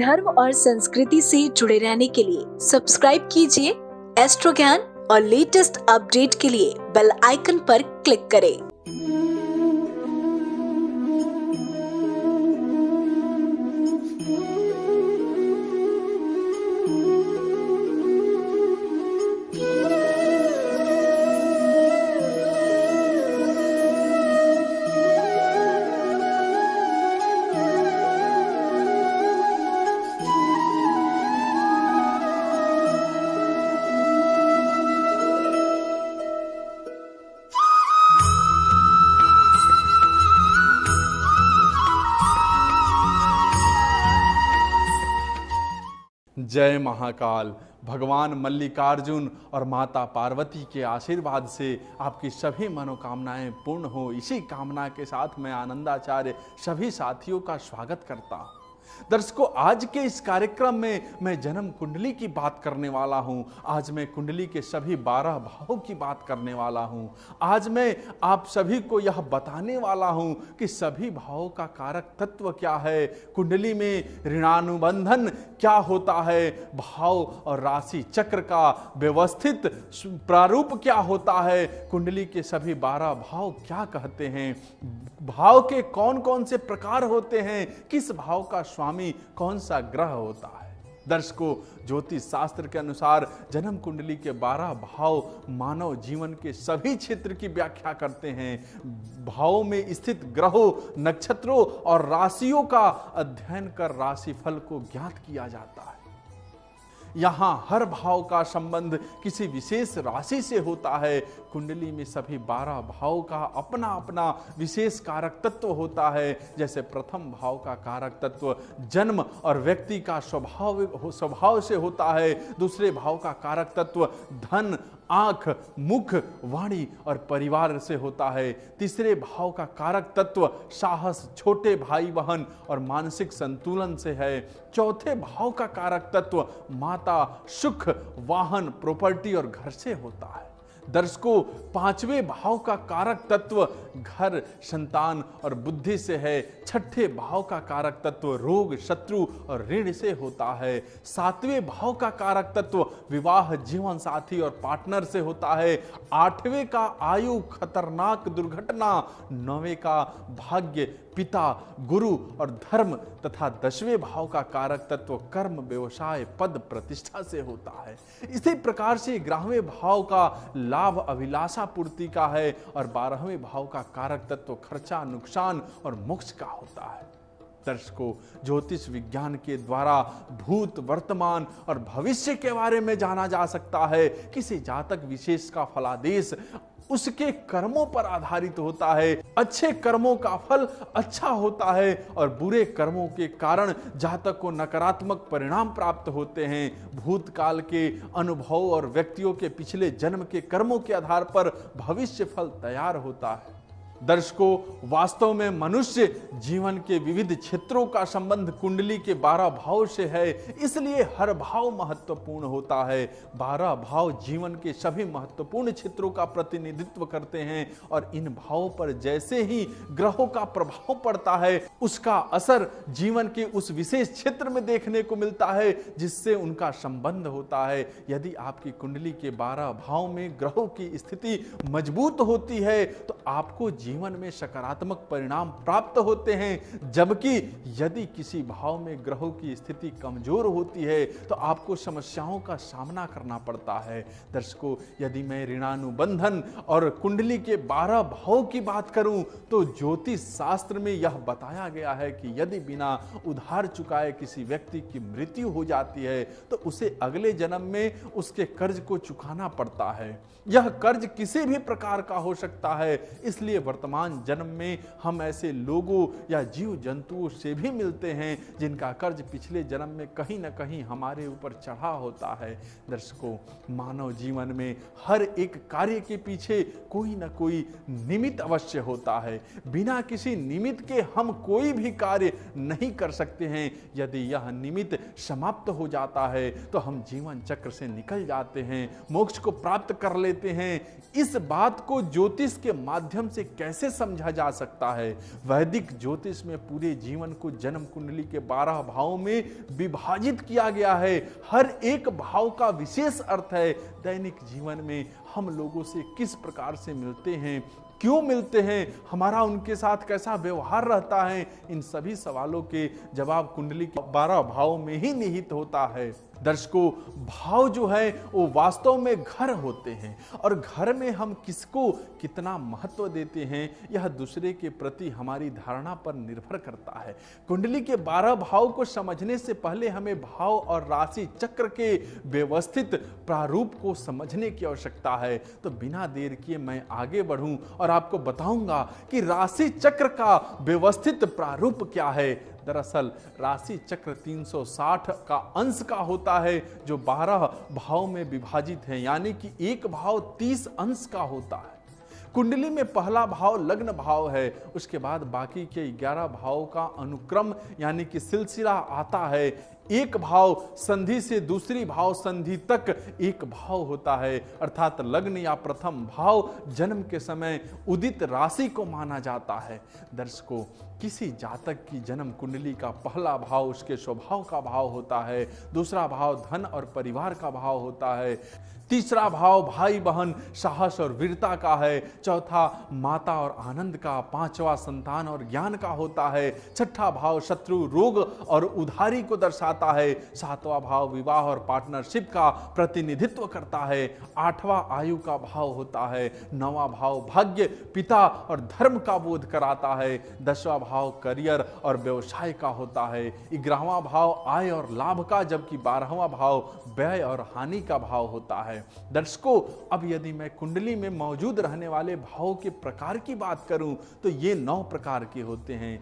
धर्म और संस्कृति से जुड़े रहने के लिए सब्सक्राइब कीजिए एस्ट्रो ज्ञान और लेटेस्ट अपडेट के लिए बेल आइकन पर क्लिक करें। जय महाकाल। भगवान मल्लिकार्जुन और माता पार्वती के आशीर्वाद से आपकी सभी मनोकामनाएं पूर्ण हो, इसी कामना के साथ मैं आनंदाचार्य सभी साथियों का स्वागत करता हूं। दर्शकों, आज के इस कार्यक्रम में मैं जन्म कुंडली की बात करने वाला हूं। आज मैं कुंडली के सभी 12 भावों की बात करने वाला हूं। आज मैं आप सभी को यह बताने वाला हूं कि सभी भावों का कारक तत्व क्या है, कुंडली में ऋणानुबंधन क्या होता है, भाव और राशि चक्र का व्यवस्थित प्रारूप क्या होता है, कुंडली के सभी 12 भाव क्या कहते हैं, भाव के कौन कौन से प्रकार होते हैं, किस भाव का स्वामी कौन सा ग्रह होता है। दर्शकों, ज्योतिष शास्त्र के अनुसार जन्म कुंडली के 12 भाव मानव जीवन के सभी क्षेत्र की व्याख्या करते हैं। भावों में स्थित ग्रहों, नक्षत्रों और राशियों का अध्ययन कर राशिफल को ज्ञात किया जाता है। यहाँ हर भाव का संबंध किसी विशेष राशि से होता है। कुंडली में सभी 12 भाव का अपना अपना विशेष कारक तत्व होता है। जैसे प्रथम भाव का कारक तत्व जन्म और व्यक्ति का स्वभाव से होता है। दूसरे भाव का कारक तत्व धन, आंख, मुख, वाणी और परिवार से होता है। तीसरे भाव का कारक तत्व साहस, छोटे भाई बहन और मानसिक संतुलन से है। चौथे भाव का कारक तत्व माता, सुख, वाहन, प्रॉपर्टी और घर से होता है। दर्शकों, पांचवें भाव का कारक तत्व घर, संतान और बुद्धि से है। छठे भाव का कारक तत्व रोग, शत्रु और ऋण से होता है। सातवें भाव का कारक तत्व विवाह, जीवन साथी और पार्टनर से होता है। आठवें का आयु, खतरनाक दुर्घटना। नौवें का भाग्य, पिता, गुरु और धर्म तथा 10वें भाव का कारक तत्व कर्म, व्यवसाय, पद, प्रतिष्ठा से होता है। इसी प्रकार से 11वें भाव का लाभ, अभिलाषा पूर्ति का है और 12वें भाव का कारक तत्व खर्चा, नुकसान और मोक्ष का होता है। दर्शकों, ज्योतिष विज्ञान के द्वारा भूत, वर्तमान और भविष्य के बारे में जाना जा सकता है। किसी जातक विशेष का फलादेश उसके कर्मों पर आधारित होता है। अच्छे कर्मों का फल अच्छा होता है और बुरे कर्मों के कारण जातक को नकारात्मक परिणाम प्राप्त होते हैं। भूतकाल के अनुभव और व्यक्तियों के पिछले जन्म के कर्मों के आधार पर भविष्य फल तैयार होता है। दर्शकों, वास्तव में मनुष्य जीवन के विविध क्षेत्रों का संबंध कुंडली के 12 भाव से है, इसलिए हर भाव महत्वपूर्ण होता है। 12 भाव जीवन के सभी महत्वपूर्ण क्षेत्रों का प्रतिनिधित्व करते हैं और इन भावों पर जैसे ही ग्रहों का प्रभाव पड़ता है, उसका असर जीवन के उस विशेष क्षेत्र में देखने को मिलता है जिससे उनका संबंध होता है। यदि आपकी कुंडली के 12 भाव में ग्रहों की स्थिति मजबूत होती है तो आपको जीवन में सकारात्मक परिणाम प्राप्त होते हैं, जबकि यदि किसी भाव में ग्रहों की स्थिति कमजोर होती है तो आपको समस्याओं का सामना करना पड़ता है। दर्शकों, यदि मैं ऋणानुबंधन और कुंडली के 12 भावों की बात करूं तो ज्योतिष शास्त्र में यह बताया गया है कि यदि बिना उधार चुकाए किसी व्यक्ति की मृत्यु हो जाती है तो उसे अगले जन्म में उसके कर्ज को चुकाना पड़ता है। यह कर्ज किसी भी प्रकार का हो सकता है, इसलिए वर्तमान जन्म में हम ऐसे लोगों या जीव जंतुओं से भी मिलते हैं जिनका कर्ज पिछले जन्म में कहीं ना कहीं हमारे ऊपर चढ़ा होता है। दर्शकों, मानव जीवन में हर एक कार्य के पीछे कोई ना कोई निमित्त अवश्य होता है। बिना किसी निमित्त के हम कोई भी कार्य नहीं कर सकते हैं। यदि यह निमित्त समाप्त हो जाता है तो हम जीवन चक्र से निकल जाते हैं, मोक्ष को प्राप्त कर लेते हैं। इस बात को ज्योतिष के माध्यम से कैसे कैसे समझा जा सकता है। वैदिक ज्योतिष में पूरे जीवन को जन्म कुंडली के 12 भावों में विभाजित किया गया है। हर एक भाव का विशेष अर्थ है। दैनिक जीवन में हम लोगों से किस प्रकार से मिलते हैं, क्यों मिलते हैं, हमारा उनके साथ कैसा व्यवहार रहता है, इन सभी सवालों के जवाब कुंडली के 12 भावों में ही निहित होता है। दर्शकों, भाव जो है वो वास्तव में घर होते हैं और घर में हम किसको कितना महत्व देते हैं यह दूसरे के प्रति हमारी धारणा पर निर्भर करता है। कुंडली के 12 भाव को समझने से पहले हमें भाव और राशि चक्र के व्यवस्थित प्रारूप को समझने की आवश्यकता है। तो बिना देर किए मैं आगे बढ़ूं और आपको बताऊंगा कि राशि चक्र का व्यवस्थित प्रारूप क्या है। दरअसल राशि चक्र 360 का अंश का होता है जो 12 भाव में विभाजित है, यानी कि एक भाव 30 अंश का होता है। कुंडली में पहला भाव लग्न भाव है, उसके बाद बाकी के 11 भावों का अनुक्रम यानी कि सिलसिला आता है। एक भाव संधि से दूसरी भाव संधि तक एक भाव होता है, अर्थात लग्न या प्रथम भाव जन्म के समय उदित राशि को माना जाता है। दर्शकों, किसी जातक की जन्म कुंडली का पहला भाव उसके स्वभाव का भाव होता है, दूसरा भाव धन और परिवार का भाव होता है, तीसरा भाव भाई बहन साहस और वीरता का है, चौथा माता और आनंद का, पांचवा संतान और ज्ञान का होता है, छठा भाव शत्रु रोग और उधारी को दर्शाता है, सातवां भाव विवाह और पार्टनरशिप का प्रतिनिधित्व करता है, आठवां आयु का भाव होता है, नौवां भाव भाग्य पिता और धर्म का बोध कराता है, 10वां भाव करियर और व्यवसाय का होता है, 11वां भाव आय और लाभ का, जबकि 12वां भाव व्यय और हानि का भाव होता है। दर्शकों, अब यदि मैं कुंडली में मौजूद रहने वाले भावों के प्रकार की बात करूं तो ये 9 प्रकार के होते हैं।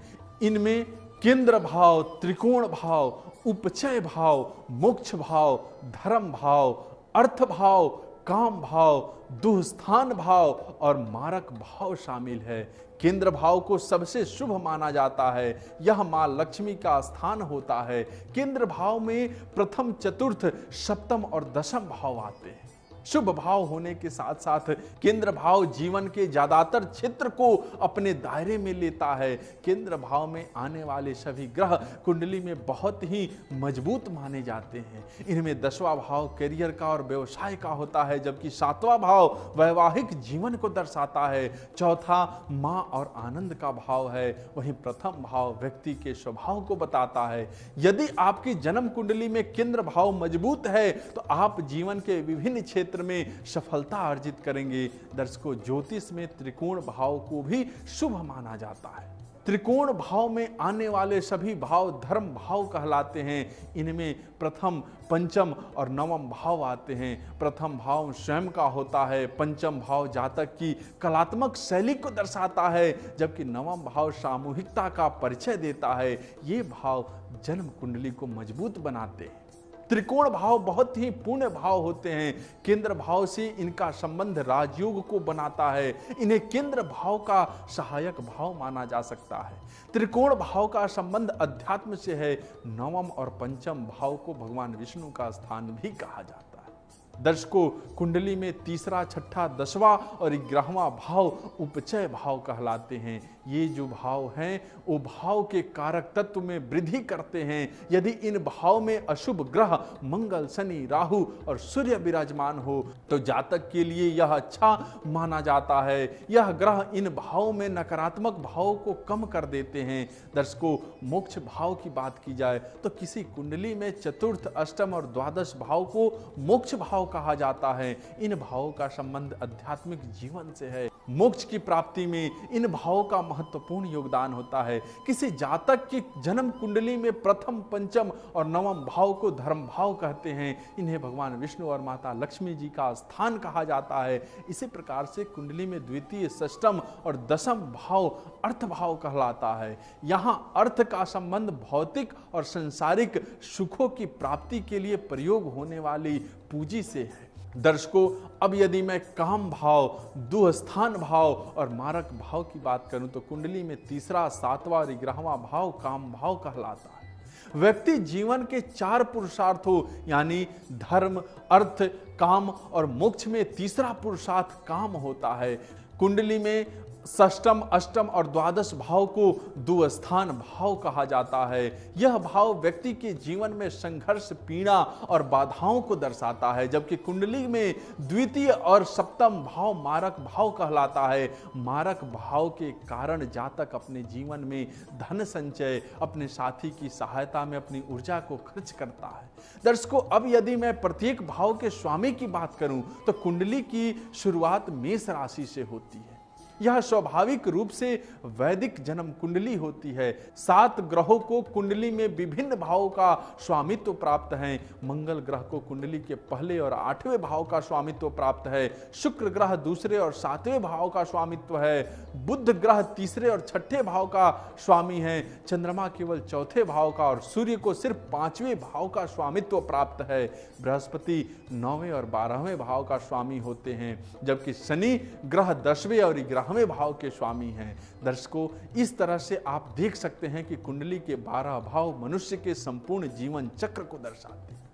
इनमें केंद्र भाव, त्रिकोण भाव, उपचय भाव, मोक्ष भाव, धर्म भाव, अर्थ भाव, काम भाव, दुःस्थान भाव और मारक भाव शामिल है। केंद्र भाव को सबसे शुभ माना जाता है, यह मां लक्ष्मी का स्थान होता है। केंद्र भाव में प्रथम, चतुर्थ, सप्तम और दशम भाव आते हैं। शुभ भाव होने के साथ साथ केंद्र भाव जीवन के ज्यादातर क्षेत्र को अपने दायरे में लेता है। केंद्र भाव में आने वाले सभी ग्रह कुंडली में बहुत ही मजबूत माने जाते हैं। इनमें 10वां भाव करियर का और व्यवसाय का होता है, जबकि 7वां भाव वैवाहिक जीवन को दर्शाता है, चौथा मां और आनंद का भाव है, वहीं प्रथम भाव व्यक्ति के स्वभाव को बताता है। यदि आपकी जन्म कुंडली में केंद्र भाव मजबूत है तो आप जीवन के विभिन्न क्षेत्र में सफलता अर्जित करेंगे। दर्शकों, ज्योतिष में त्रिकोण भाव को भी शुभ माना जाता है। त्रिकोण भाव में आने वाले सभी भाव धर्म भाव कहलाते हैं। इनमें प्रथम, पंचम और नवम भाव आते हैं। प्रथम भाव स्वयं का होता है, पंचम भाव जातक की कलात्मक शैली को दर्शाता है, जबकि नवम भाव सामूहिकता का परिचय देता है। ये भाव जन्म कुंडली को मजबूत बनाते हैं। त्रिकोण भाव बहुत ही पुण्य भाव होते हैं। केंद्र भाव से इनका संबंध राजयोग को बनाता है। इन्हें केंद्र भाव का सहायक भाव माना जा सकता है। त्रिकोण भाव का संबंध अध्यात्म से है। नवम और पंचम भाव को भगवान विष्णु का स्थान भी कहा जाता है। दर्शकों, कुंडली में तीसरा, छठा, 10वां और 11वां भाव उपचय भाव कहलाते हैं। ये जो भाव हैं वो भाव के कारक तत्व में वृद्धि करते हैं। यदि इन भाव में अशुभ ग्रह मंगल, शनि, राहु और सूर्य विराजमान हो तो जातक के लिए यह अच्छा माना जाता है। यह ग्रह इन भावों में नकारात्मक भावों को कम कर देते हैं। दर्शकों, मोक्ष भाव की बात की जाए तो किसी कुंडली में चतुर्थ, अष्टम और द्वादश भाव को मोक्ष भाव कहा जाता है। इन भावों का संबंध आध्यात्मिक जीवन से है। मोक्ष की प्राप्ति में इन भावों का महत्वपूर्ण योगदान होता है। किसी जातक की जन्म कुंडली में प्रथम, पंचम और नवम भाव को धर्म भाव कहते हैं। इन्हें भगवान विष्णु और माता लक्ष्मी जी का स्थान कहा जाता है। इसी प्रकार से कुंडली में द्वितीय, षष्ठम और दशम भाव अर्थ भाव कहलाता है। यहाँ अर्थ का संबंध भौतिक और सांसारिक सुखों की प्राप्ति के लिए प्रयोग होने वाली पूंजी से है। दर्शकों, अब यदि मैं काम भाव, दुःस्थान भाव और मारक भाव की बात करूं तो कुंडली में तीसरा, 7वां और 11वां भाव काम भाव कहलाता है। व्यक्ति जीवन के 4 पुरुषार्थों यानी धर्म, अर्थ, काम और मोक्ष में तीसरा पुरुषार्थ काम होता है। कुंडली में षष्टम, अष्टम और द्वादश भाव को दुस्थान भाव कहा जाता है। यह भाव व्यक्ति के जीवन में संघर्ष, पीड़ा और बाधाओं को दर्शाता है, जबकि कुंडली में द्वितीय और सप्तम भाव मारक भाव कहलाता है। मारक भाव के कारण जातक अपने जीवन में धन संचय, अपने साथी की सहायता में अपनी ऊर्जा को खर्च करता है। दर्शकों, अब यदि मैं प्रत्येक भाव के स्वामी की बात करूं तो कुंडली की शुरुआत मेष राशि से होती है। यह स्वाभाविक रूप से वैदिक जन्म कुंडली होती है। 7 ग्रहों को कुंडली में विभिन्न भावों का स्वामित्व प्राप्त है। मंगल ग्रह को कुंडली के पहले और 8वें भाव का स्वामित्व प्राप्त है। शुक्र ग्रह दूसरे और 7वें भाव का स्वामित्व है। बुध ग्रह तीसरे और 6ठे भाव का स्वामी है। चंद्रमा केवल 4थे भाव का और सूर्य को सिर्फ 5वें भाव का स्वामित्व प्राप्त है। बृहस्पति 9वें और 12वें भाव का स्वामी होते हैं, जबकि शनि ग्रह 10वें और 11वें भाव के स्वामी हैं। दर्शकों, इस तरह से आप देख सकते हैं कि कुंडली के 12 भाव मनुष्य के संपूर्ण जीवन चक्र को दर्शाते हैं।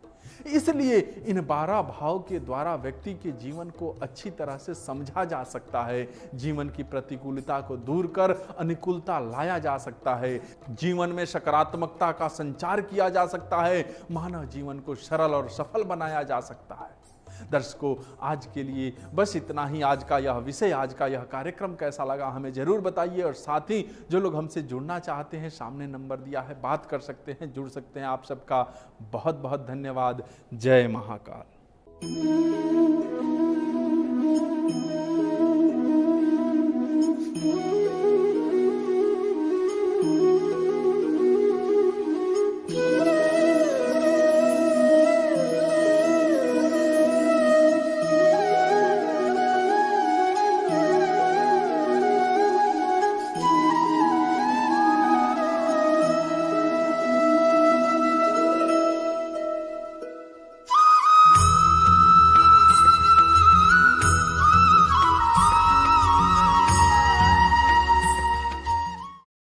इसलिए इन 12 भाव के द्वारा व्यक्ति के जीवन को अच्छी तरह से समझा जा सकता है। जीवन की प्रतिकूलता को दूर कर अनुकूलता लाया जा सकता है। जीवन में सकारात्मकता का संचार किया जा सकता है। मानव जीवन को सरल और सफल बनाया जा सकता है। दर्शकों, आज के लिए बस इतना ही। आज का यह विषय, आज का यह कार्यक्रम कैसा लगा हमें जरूर बताइए। और साथ ही जो लोग हमसे जुड़ना चाहते हैं, सामने नंबर दिया है, बात कर सकते हैं, जुड़ सकते हैं। आप सबका बहुत बहुत धन्यवाद। जय महाकाल।